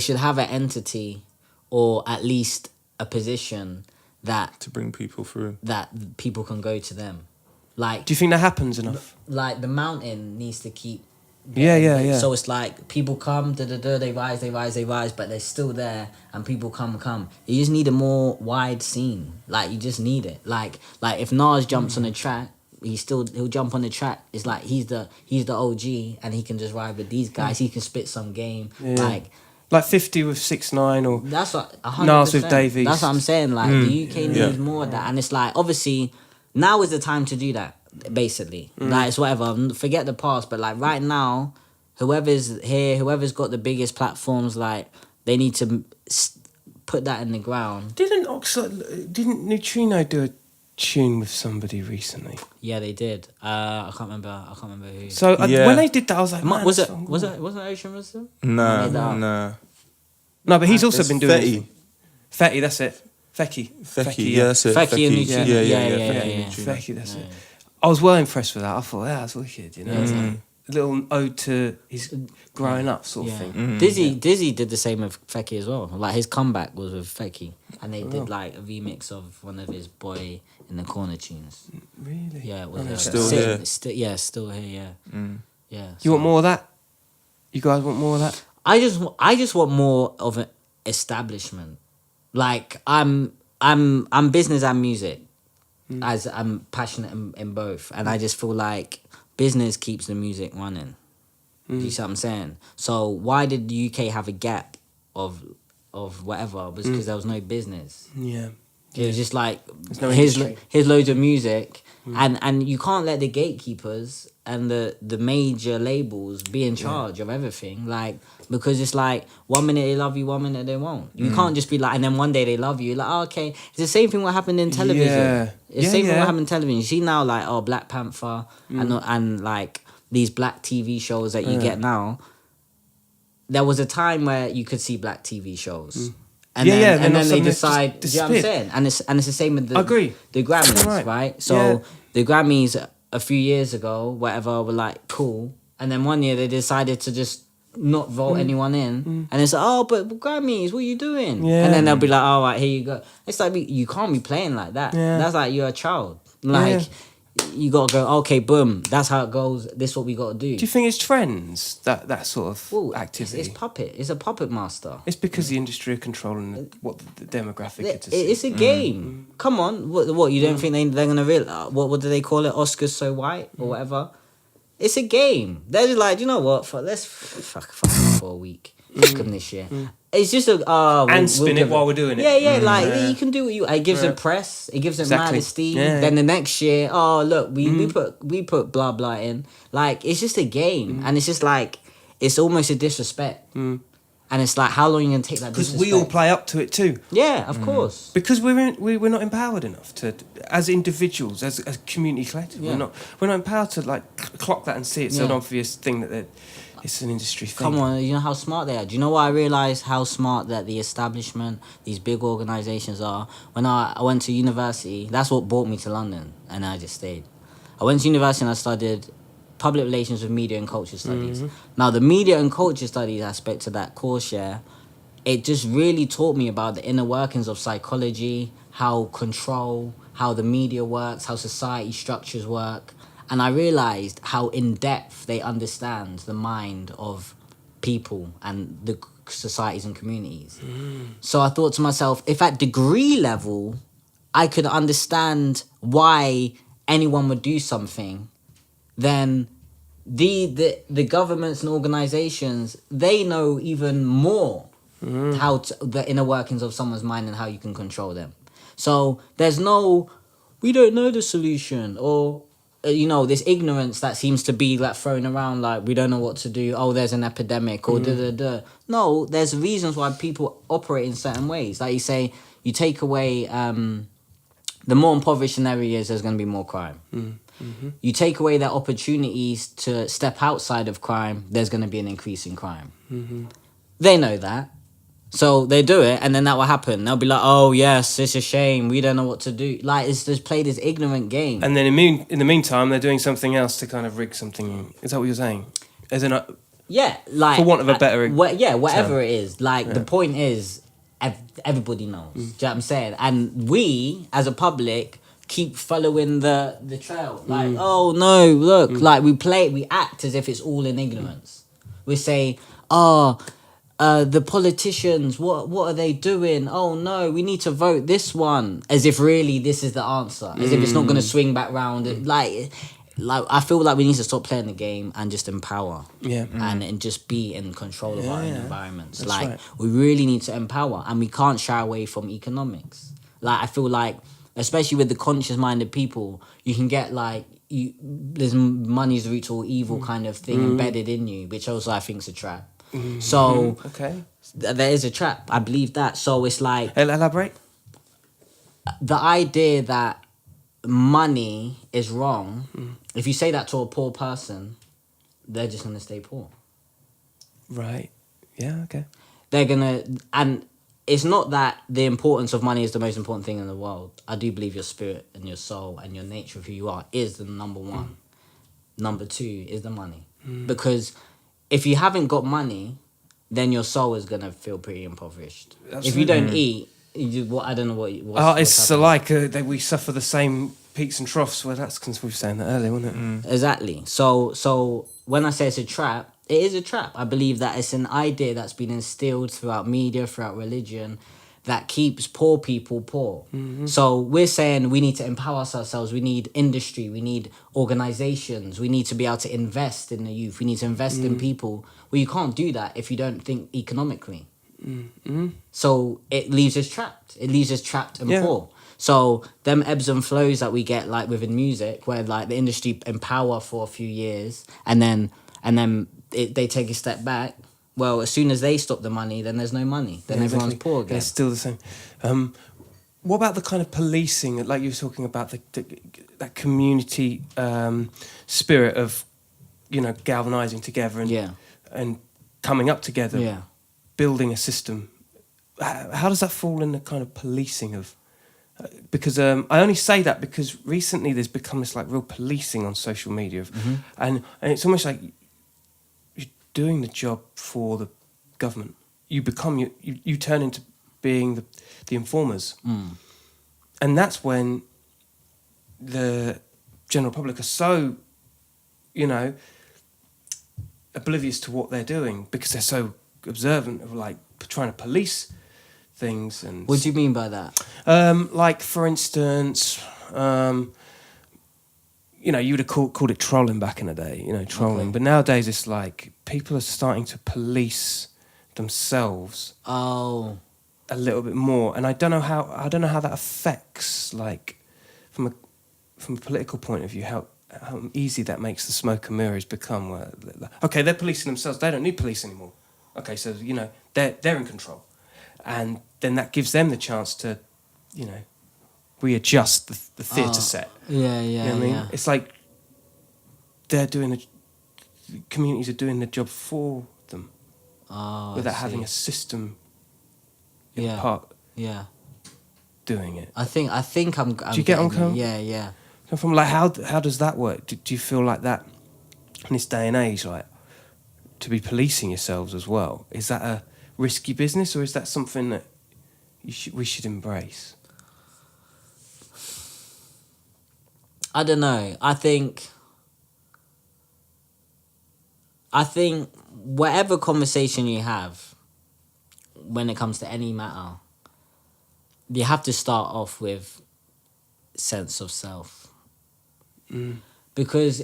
should have an entity, or at least a position that To bring people through. people can go to them. Like Do you think that happens enough? like the mountain needs to keep. Yeah. So it's like people come, they rise, but they're still there, and people come. You just need a more wide scene. Like you just need it. Like if Nas jumps on the track, he'll jump on the track. It's like he's the OG, and he can just ride with these guys. He can spit some game. Yeah. Like 50 with 6ix9ine or That's what 100%. Nas with Davies. That's what I'm saying. Like the UK needs more of that, and it's like obviously now is the time to do that. Basically, like it's whatever. Forget the past, but like right now, whoever's here, whoever's got the biggest platforms, like they need to put that in the ground. Didn't Neutrino do a tune with somebody recently? Yeah, they did. I can't remember who. So Yeah. when they did that, I was like, man, Was that's it fucking was cool. it wasn't Ocean Wisdom? No, Made that up. no. No, but he's also It's been doing Fetty. Fetty, that's it. Fecky, Yeah, that's it. Fecky and Fecky. Neutrino. Yeah. Yeah. Fecky, that's it. I was well impressed with that. I thought, that's wicked, you know. It's like a little ode to his growing up sort of Yeah. thing. Dizzy did the same with Fecky as well. Like his comeback was with Fecky, and they did like a remix of one of his Boy in the Corner tunes. Really? Yeah, it was Still Here. Still here. Yeah. You want more of that? You guys want more of that? I just want more of an establishment. Like I'm business and music, as I'm passionate in both, and I just feel like business keeps the music running. Do you see what I'm saying? So why did the UK have a gap of whatever? It was because there was no business. Yeah. It was just like no here's industry. loads of music, and you can't let the gatekeepers and the major labels be in charge of everything. Like because it's like 1 minute they love you, 1 minute they won't. You can't just be like, and then one day they love you. Like okay, it's the same thing what happened in television. Yeah. It's the same thing what happened in television. You see now like Black Panther and like these black TV shows that you get now. There was a time where you could see black TV shows. And Yeah, then, yeah, and then then all they of a sudden decide. it's Do you know what I'm disappeared. saying? And it's the same with the I agree. the Grammys, Right. right? So Yeah. the Grammys a few years ago, whatever, were like cool, and then one year they decided to just not vote anyone in, and it's like, oh, but Grammys, what are you doing? Yeah. And then they'll be like, all right, here you go. It's like you can't be playing like that. Yeah. That's like you're a child. Like you gotta go. Okay, boom. That's how it goes. This is what we gotta do. Do you think it's trends, that sort of Ooh, activity? It's puppet. It's a puppet master. It's because the industry are controlling what the demographic get to see. It's a game. Come on, what you don't think they're gonna realize? What do they call it? Oscars so white or whatever. It's a game. They're just like, you know what? Let's fuck for a week. Fuck them this year. It's just a And spin it while we're doing it. Yeah. Like you can do what you. It gives them press. It gives them Exactly. mad esteem. Yeah. Then the next year, look, we put blah blah in. Like it's just a game, and it's just like it's almost a disrespect. And it's like, how long are you going to take that Because disrespect? we all play up to it too. Yeah, of course. Because we're not empowered enough to, as individuals, as a community collective. Yeah. We're not empowered to like clock that and see it's an Yeah. obvious thing that it's an industry thing. Come on, you know how smart they are. Do you know why I realised how smart that the establishment, these big organisations are? When I went to university, that's what brought me to London, and I just stayed. I went to university and I studied public relations with media and culture studies. Now, the media and culture studies aspect of that course, it just really taught me about the inner workings of psychology, how the media works, how society structures work. And I realised how in-depth they understand the mind of people and the societies and communities. So I thought to myself, if at degree level, I could understand why anyone would do something, then the governments and organizations, they know even more the inner workings of someone's mind and how you can control them. So there's no, we don't know the solution, or this ignorance that seems to be like thrown around, like we don't know what to do. Oh, there's an epidemic, or No, there's reasons why people operate in certain ways. Like you say, you take away the more impoverished an area is, there's going to be more crime. You take away their opportunities to step outside of crime, there's going to be an increase in crime. They know that. So they do it, and then that will happen. They'll be like, oh, yes, it's a shame. We don't know what to do. Like, it's just played this ignorant game. And then in the meantime, they're doing something else to kind of rig something. Is that what you're saying? As in, yeah, like... for want of a better whatever term. it is. Like, the point is, everybody knows. Do you know what I'm saying? And we, as a public, keep following the trail. Like, oh, no, look. Like, we act as if it's all in ignorance. We say, the politicians, what are they doing? Oh no, we need to vote this one. As if really this is the answer. As if it's not going to swing back round. Like I feel like we need to stop playing the game and just empower. Yeah. And just be in control of our own environments. That's like right. we really need to empower, and we can't shy away from economics. Like I feel like, especially with the conscious-minded people, you can get like there's money's the root to all evil kind of thing embedded in you, which also I think is a trap. So Okay. There is a trap. I believe that. So it's like Elaborate. the idea that money is wrong. If you say that to a poor person, they're just gonna stay poor. Right. Yeah. Okay. They're gonna, and it's not that the importance of money is the most important thing in the world. I do believe your spirit and your soul and your nature of who you are is the number one. Number two is the money, because if you haven't got money, then your soul is gonna feel pretty impoverished. Absolutely. If you don't eat, I don't know what's It's happening. like that we suffer the same peaks and troughs. Well, that's because we were saying that earlier, wasn't it? Exactly. So when I say it's a trap, it is a trap. I believe that it's an idea that's been instilled throughout media, throughout religion, that keeps poor people poor. So we're saying we need to empower ourselves. We need industry. We need organizations. We need to be able to invest in the youth. We need to invest in people. Well, you can't do that if you don't think economically. So it leaves us trapped. It leaves us trapped and poor. So them ebbs and flows that we get, like within music, where like the industry empower for a few years, and then they take a step back. Well, as soon as they stop the money, then there's no money. Then everyone's poor again. It's still the same. What about the kind of policing, like you were talking about, that community spirit of, galvanizing together and coming up together, building a system. How does that fall in the kind of policing of? Because I only say that because recently there's become this like real policing on social media, and it's almost like you're doing the job for the government. You become you turn into being the informers, and that's when the general public are so, oblivious to what they're doing because they're so observant of like trying to police things. And What do you mean by that? like for instance, you would have called it trolling back in the day, trolling. Okay. But nowadays it's like people are starting to police themselves Oh, a little bit more, and I don't know how that affects, like, from a political point of view, how easy that makes the smoke and mirrors become. Where, okay, they're policing themselves; they don't need police anymore. Okay, so they're in control, and then that gives them the chance to, readjust the theatre set. Yeah, You yeah, know what I mean? yeah. It's like they're doing communities are doing the job for them Oh, without I having see. a system in Yeah. part Yeah. doing it. I think I'm Do you get on, getting you. Cole? Yeah, yeah. From like how does that work? Do you feel like that in this day and age, like to be policing yourselves as well? Is that a risky business, or is that something that we should embrace? I don't know. I think whatever conversation you have when it comes to any matter, you have to start off with sense of self. Because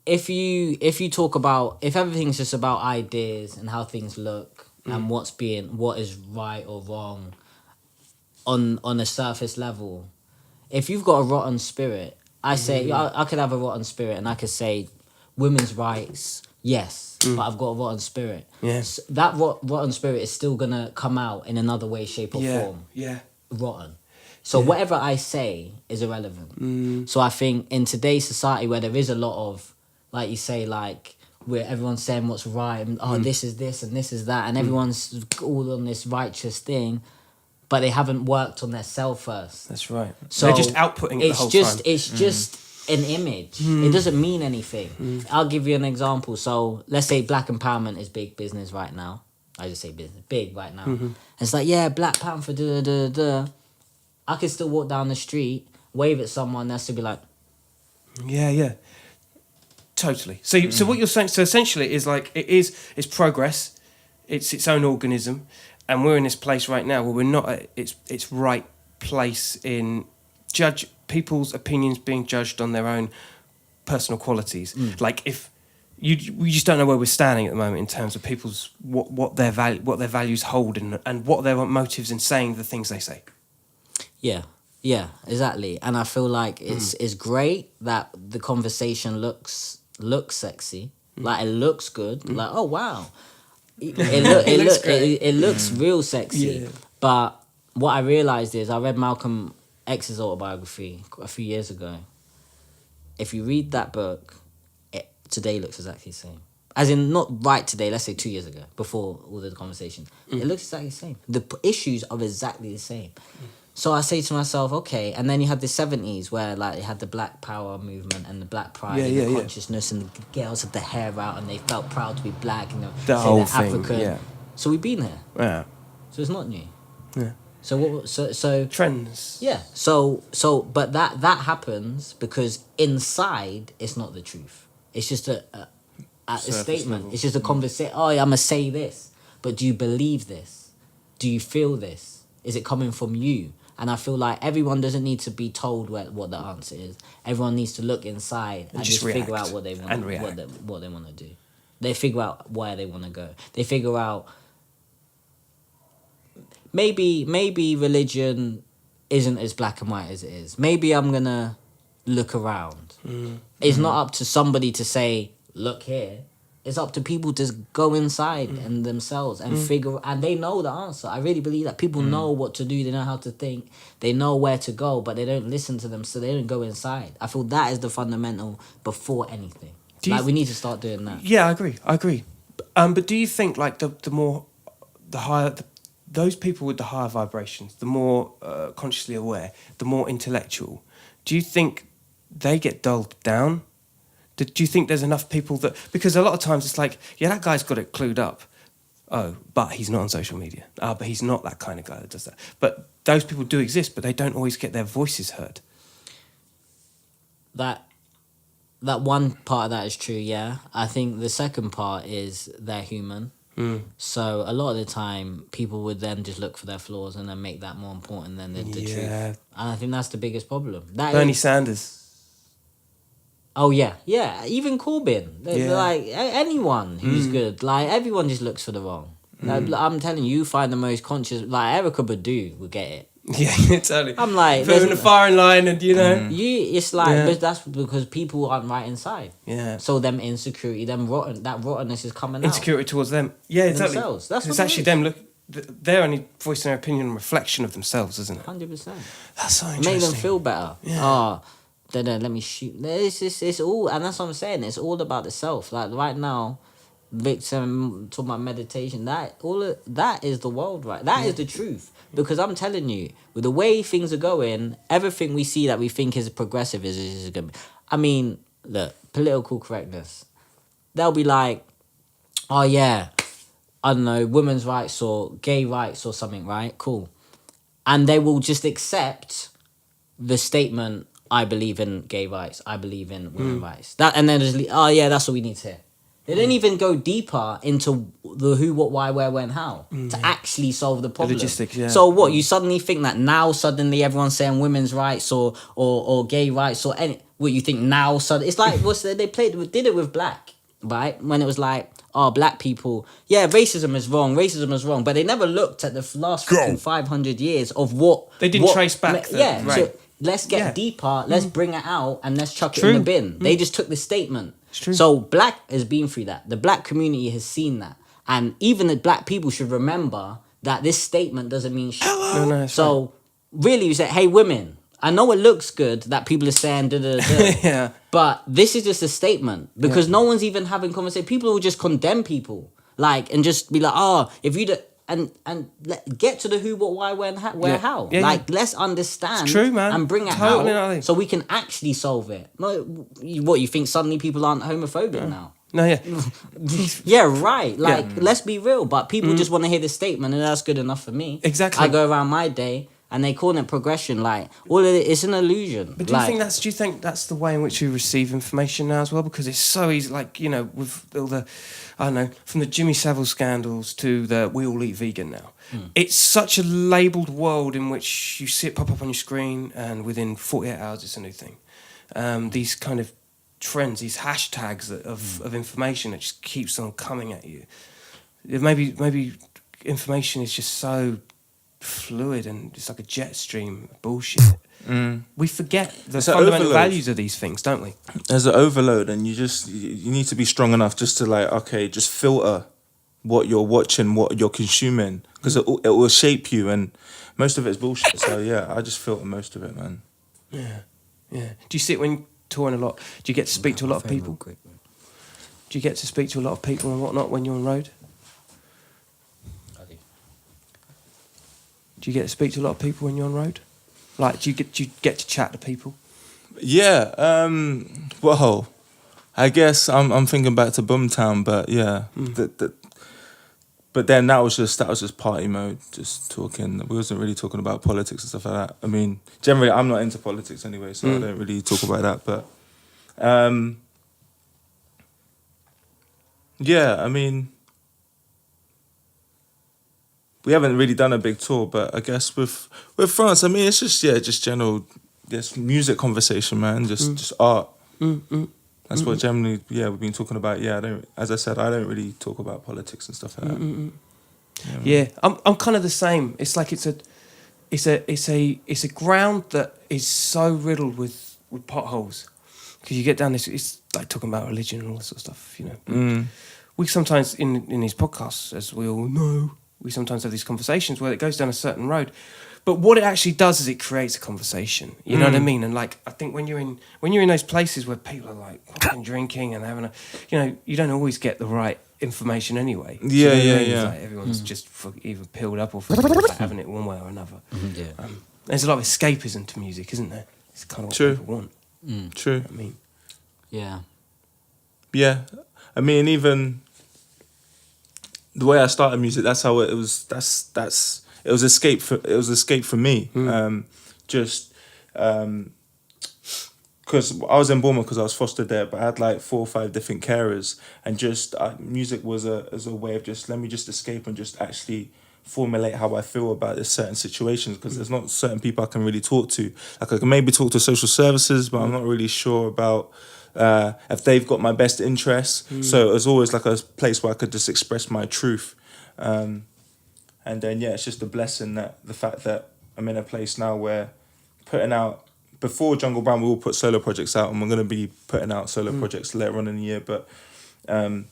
if you talk about, if everything's just about ideas and how things look and what is right or wrong on a surface level, if you've got a rotten spirit, I say I could have a rotten spirit and I could say women's rights, yes, but I've got a rotten spirit. Yes. That rotten spirit is still gonna come out in another way, shape or form. Yeah. Rotten. So whatever I say is irrelevant. So I think in today's society where there is a lot of, like you say, like where everyone's saying what's right and this is this and this is that and everyone's all on this righteous thing, but they haven't worked on their self first. That's right. So they're just outputting it the whole time. It's just an image. It doesn't mean anything. I'll give you an example. So let's say black empowerment is big business right now. I just say business, big right now. And it's like, yeah, Black Panther, da da da. I could still walk down the street, wave at someone, they'll still be like, Yeah. Totally. So what you're saying, so essentially, is like it's progress, it's its own organism, and we're in this place right now where we're not at its right place in judge people's opinions being judged on their own personal qualities. Like if we just don't know where we're standing at the moment in terms of people's what their values hold and what their motives in saying the things they say. Yeah, exactly. And I feel like it's great that the conversation looks sexy. Like it looks good. Like, oh wow. It looks real sexy. Yeah. But what I realized is I read Malcolm X's autobiography a few years ago. If you read that book, today looks exactly the same. As in, not right today, let's say 2 years ago, before all the conversation. It looks exactly the same. The issues are exactly the same. So I say to myself, okay, and then you had the 70s where like you had the Black Power movement and the Black Pride and the consciousness and the girls had their hair out and they felt proud to be black and The say whole they're thing, African. yeah. So we've been here. Yeah. So it's not new. Yeah. So what? So Trends. yeah. So but that happens because inside it's not the truth. It's just a statement. level. It's just a conversation. Oh, I'm gonna say this, but do you believe this? Do you feel this? Is it coming from you? And I feel like everyone doesn't need to be told what the answer is. Everyone needs to look inside and just figure out what they want, what they want to do. They figure out where they want to go. They figure out maybe religion isn't as black and white as it is. Maybe I'm gonna look around. It's not up to somebody to say, look here. It's up to people to go inside and themselves and figure, and they know the answer. I really believe that people know what to do. They know how to think. They know where to go, but they don't listen to them, so they don't go inside. I feel that is the fundamental before anything. We need to start doing that. Yeah, I agree. But do you think like the higher those people with the higher vibrations, the more consciously aware, the more intellectual, do you think they get dulled down? Do you think there's enough people that... Because a lot of times it's like, yeah, that guy's got it clued up. Oh, but he's not on social media. But he's not that kind of guy that does that. But those people do exist, but they don't always get their voices heard. That one part of that is true, yeah. I think the second part is they're human. So a lot of the time, people would then just look for their flaws and then make that more important than the truth. And I think that's the biggest problem. Bernie Sanders. Oh yeah, even Corbyn. Like anyone who's good, like everyone just looks for the wrong. Like, I'm telling you, find the most conscious. Like Erykah Badu will get it. Yeah, totally. I'm like, put them in the firing line, and it's like, Yeah. but that's because people aren't right inside. Yeah. So them insecurity, that rottenness is coming out. Insecurity towards them. Yeah, exactly. Themselves. That's it's what it actually is. them. Look, they're only voicing their opinion and reflection of themselves, isn't it? 100%. That's so interesting. Make them feel better. Yeah. Oh, then let me shoot. It's all, and that's what I'm saying. It's all about the self. Like right now, Victor talking about meditation. That is the world, right? That is the truth. Because I'm telling you, with the way things are going, everything we see that we think is progressive is going to be. I mean, look, political correctness. They'll be like, oh yeah, I don't know, women's rights or gay rights or something, right? Cool. And they will just accept the statement, I believe in gay rights, I believe in women's rights. And then just, oh yeah, that's what we need to hear. They didn't even go deeper into the who, what, why, where, when, how to actually solve the problem. The logistics, yeah. So what, you suddenly think that now suddenly everyone's saying women's rights or gay rights or any, what you think now suddenly, it's like, did it with black, right? When it was like, oh, black people, yeah, racism is wrong, but they never looked at the last fucking 500 years of what... They didn't trace back the- Yeah, right. so let's get deeper, let's bring it out and let's chuck it True. in the bin. They just took the statement. It's true. So black has been through that. The black community has seen that. And even the black people should remember that this statement doesn't mean shit. No, that's So really you say, hey, women, I know it looks good that people are saying da-da-da-da, Yeah. but this is just a statement because no one's even having conversation. People will just condemn people, like, and just be like, oh, if you do, get to the who, what, why, when, where, how. Yeah, like, let's understand It's true, man. and bring it Totally out right. so we can actually solve it. No, what, you think suddenly people aren't homophobic now? No, yeah. Yeah, right. Like, let's be real. But people just want to hear the statement, and that's good enough for me. Exactly. I go around my day, and they call it progression. Like, all of it, it's an illusion. But do you think that's the way in which you receive information now as well? Because it's so easy, like, you know, with all the, I don't know, from the Jimmy Savile scandals to the we all eat vegan now. It's such a labelled world in which you see it pop up on your screen and within 48 hours it's a new thing. These kind of trends, these hashtags of information that just keeps on coming at you. Maybe information is just so fluid and it's like a jet stream of bullshit. We forget the It's an fundamental overload. values of these things, don't we? There's an overload, and you need to be strong enough just to like, okay, just filter what you're watching, what you're consuming, because it will shape you, and most of it is bullshit. So yeah, I just filter most of it, man. Yeah. Do you see it when you're touring a lot? Do you get to speak to a lot of people? Do you get to speak to a lot of people and whatnot when you're on road? Do you get to speak to a lot of people when you're on road? Like, do you get to chat to people? Yeah. Well, I guess I'm thinking back to Boomtown, but yeah. But then that was just party mode, just talking. We wasn't really talking about politics and stuff like that. I mean, generally I'm not into politics anyway, so I don't really talk about that. But yeah, I mean, we haven't really done a big tour, but I guess with France, I mean, it's just general, just music conversation, man, just art. That's what generally, we've been talking about. Yeah, as I said, I don't really talk about politics and stuff like that. Yeah, I'm kind of the same. It's like it's a ground that is so riddled with potholes because you get down this. It's like talking about religion and all this sort of stuff, you know. We sometimes in these podcasts, as we all know, we sometimes have these conversations where it goes down a certain road. But what it actually does is it creates a conversation. You know what I mean? And like, I think when you're in those places where people are like fucking drinking and having you don't always get the right information anyway. Do you know what I mean? It's like everyone's just either peeled up or like having it one way or another. There's a lot of escapism to music, isn't there? It's kind of what True. people want. True. You know what I mean, Yeah, I mean, even the way I started music, that's how it was. It was escape for me. Just because I was in Bournemouth because I was fostered there, but I had like 4 or 5 different carers, and just music was a way of just let me just escape and just actually formulate how I feel about this certain situations, because there's not certain people I can really talk to. Like I can maybe talk to social services, but I'm not really sure about if they've got my best interests. So it was always like a place where I could just express my truth. And then, it's just a blessing that the fact that I'm in a place now where putting out, before Jungle Brown, we all put solo projects out, and we're going to be putting out solo projects later on in the year. But and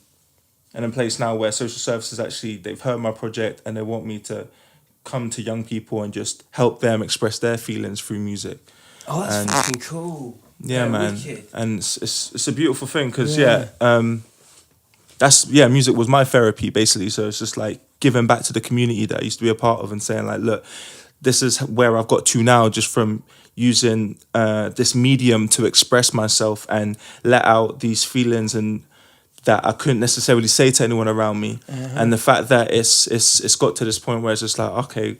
in a place now where social services actually, they've heard my project and they want me to come to young people and just help them express their feelings through music. Oh, that's And- fucking cool. Yeah, man. Wicked. And it's a beautiful thing because music was my therapy basically. So it's just like giving back to the community that I used to be a part of and saying like, look, this is where I've got to now, just from using this medium to express myself and let out these feelings and that I couldn't necessarily say to anyone around me. And the fact that it's got to this point where it's just like, okay,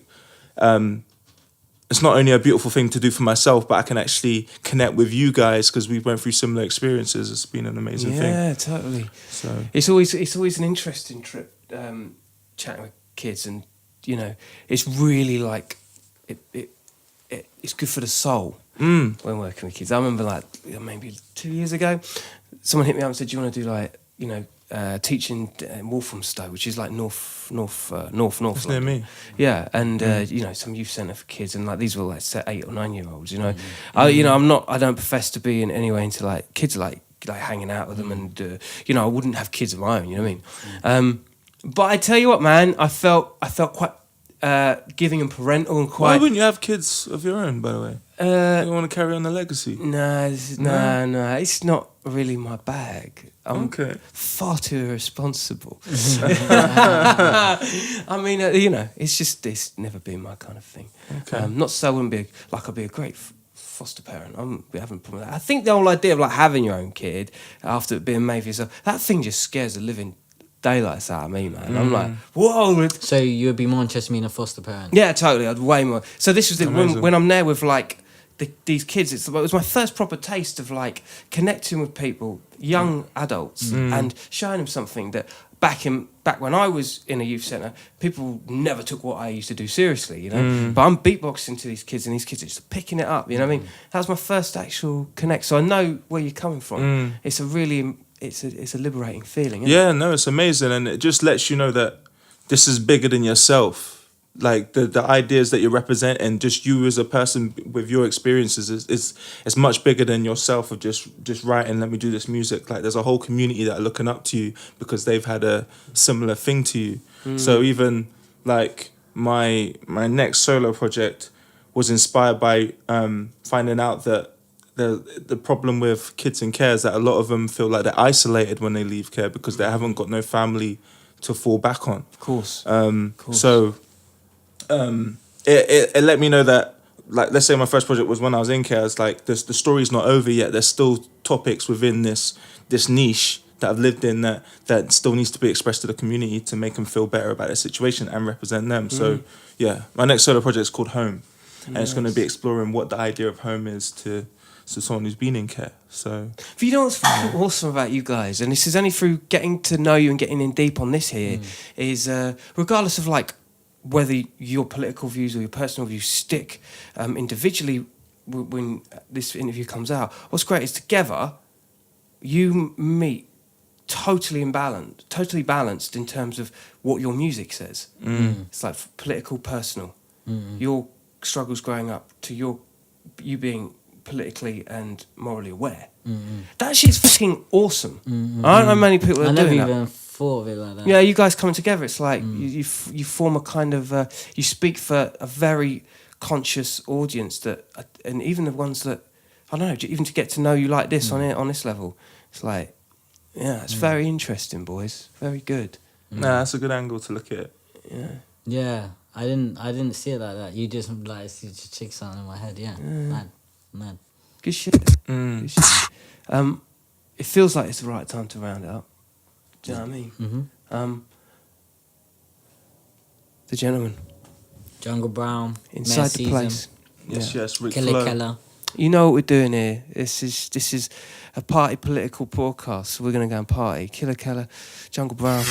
it's not only a beautiful thing to do for myself, but I can actually connect with you guys because we went through similar experiences. It's been an amazing thing. Yeah, totally. So It's always an interesting trip chatting with kids, and you know, it's really like it's good for the soul when working with kids. I remember like maybe 2 years ago, someone hit me up and said, "Do you want to do like teaching in Walthamstow, which is like north it's near me. Yeah, and some youth centre for kids, and like these were like 8 or 9 year olds. I don't profess to be in any way into like kids like hanging out with them, and I wouldn't have kids of my own. You know what I mean? But I tell you what, man, I felt quite giving and parental and Why quite. wouldn't you have kids of your own, by the way? You don't want to carry on the legacy? No, it's not really my bag. I'm Okay. far too irresponsible. I mean, it's never been my kind of thing. Okay. Not so I wouldn't be I'd be a great foster parent. We haven't problem with that. I think the whole idea of like having your own kid after being made for yourself, that thing just scares the living daylights out of me, man. I'm like, whoa. So you would be more interested in being a foster parent? Yeah, totally. I'd way more. So this was Amazing. when I'm there with like these kids. It was my first proper taste of like connecting with people, young adults, and showing them something that back when I was in a youth centre, people never took what I used to do seriously. But I'm beatboxing to these kids, and these kids are just picking it up. You know what I mean? That was my first actual connect. So I know where you're coming from. It's a really it's a liberating feeling. Isn't Yeah, no, it's amazing, and it just lets you know that this is bigger than yourself. Like the ideas that you represent, and just you as a person with your experiences is much bigger than yourself of just writing. Let me do this music. Like there's a whole community that are looking up to you because they've had a similar thing to you. So even like my next solo project was inspired by finding out that the problem with kids in care is that a lot of them feel like they're isolated when they leave care because they haven't got no family to fall back on. Of course. So it let me know that, like, let's say my first project was when I was in care. It's like the story's not over yet. There's still topics within this niche that I've lived in that still needs to be expressed to the community to make them feel better about their situation and represent them. So yeah, my next solo project is called Home, and it's going to be exploring what the idea of home is to someone who's been in care. So But you know what's fucking awesome about you guys, and this is only through getting to know you and getting in deep on this here, is regardless of like whether your political views or your personal views stick individually when this interview comes out, what's great is together you meet totally balanced in terms of what your music says. It's like political, personal. Your struggles growing up to you being politically and morally aware. That shit's fucking awesome. I don't know many people that I are never doing even that. thought of it like that. Yeah, you guys coming together, it's like you form a kind of you speak for a very conscious audience that, and even the ones that I don't know, even to get to know you like this on this level, it's like, yeah, it's very interesting, boys. Very good. nah, that's a good angle to look at it. Yeah. Yeah, I didn't see it like that. You just like chick something in my head. Yeah, mad. Good shit. Good shit. It feels like it's the right time to round it up. Do you know what I mean? The gentleman Jungle Brown, inside the place. Yes, Rick Killa Flo. Kela. You know what we're doing here. This is a party political podcast. So we're gonna go and party. Killa Kela, Jungle Brown.